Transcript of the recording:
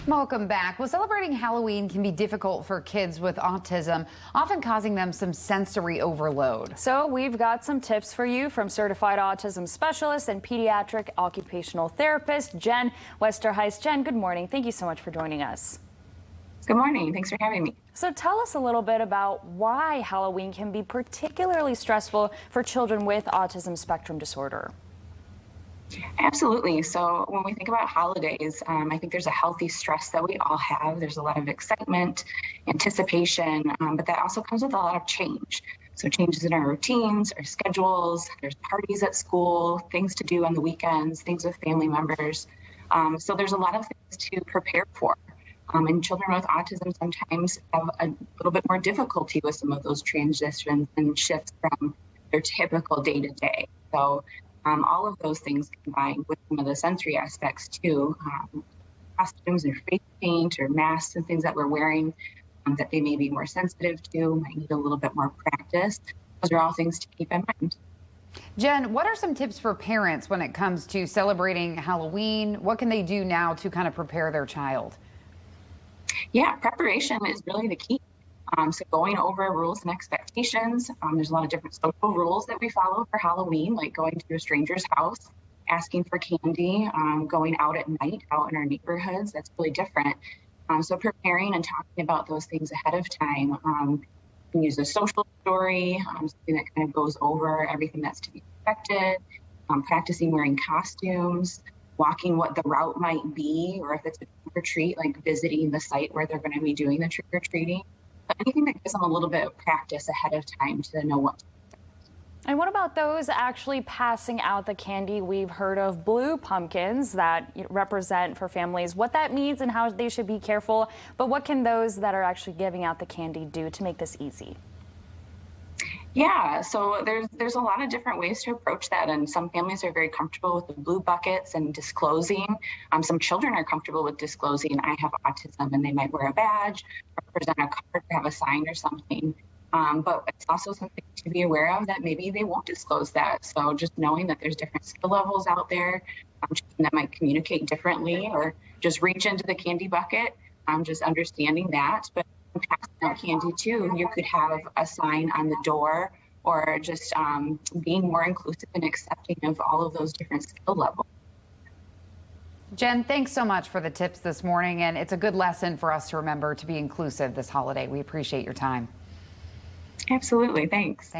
Welcome back. Well, celebrating Halloween can be difficult for kids with autism, often causing them some sensory overload. So we've got some tips for you from certified autism specialist and pediatric occupational therapist, Jen Westerhuis. Jen, good morning. Thank you so much for joining us. Good morning. Thanks for having me. So tell us a little bit about why Halloween can be particularly stressful for children with autism spectrum disorder. Absolutely. So when we think about holidays, I think there's a healthy stress that we all have. There's a lot of excitement, anticipation, but that also comes with a lot of change. So changes in our routines, our schedules, there's parties at school, things to do on the weekends, things with family members. So there's a lot of things to prepare for. And children with autism sometimes have a little bit more difficulty with some of those transitions and shifts from their typical day-to-day. So all of those things combined with some of the sensory aspects too, costumes or face paint or masks and things that we're wearing that they may be more sensitive to, might need a little bit more practice. Those are all things to keep in mind. Jen, what are some tips for parents when it comes to celebrating Halloween? What can they do now to kind of prepare their child? Yeah, preparation is really the key. So going over rules and expectations, there's a lot of different social rules that we follow for Halloween, like going to a stranger's house, asking for candy, going out at night, out in our neighborhoods. That's really different. So preparing and talking about those things ahead of time. You can use a social story, something that kind of goes over everything that's to be expected, practicing wearing costumes, walking what the route might be, or if it's a trick or treat, like visiting the site where they're going to be doing the trick or treating. Anything that gives them a little bit of practice ahead of time to know what to do. And what about those actually passing out the candy? We've heard of blue pumpkins that represent for families what that means and how they should be careful. But what can those that are actually giving out the candy do to make this easy? Yeah, so there's a lot of different ways to approach that, and some families are very comfortable with the blue buckets and disclosing. Some children are comfortable with disclosing, I have autism, and they might wear a badge or present a card or have a sign or something. But it's also something to be aware of that maybe they won't disclose that. So just knowing that there's different skill levels out there that might communicate differently or just reach into the candy bucket, just understanding that. But passing out candy too, you could have a sign on the door or just being more inclusive and accepting of all of those different skill levels. Jen, thanks so much for the tips this morning, and it's a good lesson for us to remember to be inclusive this holiday. We appreciate your time. Absolutely. Thanks. Thanks.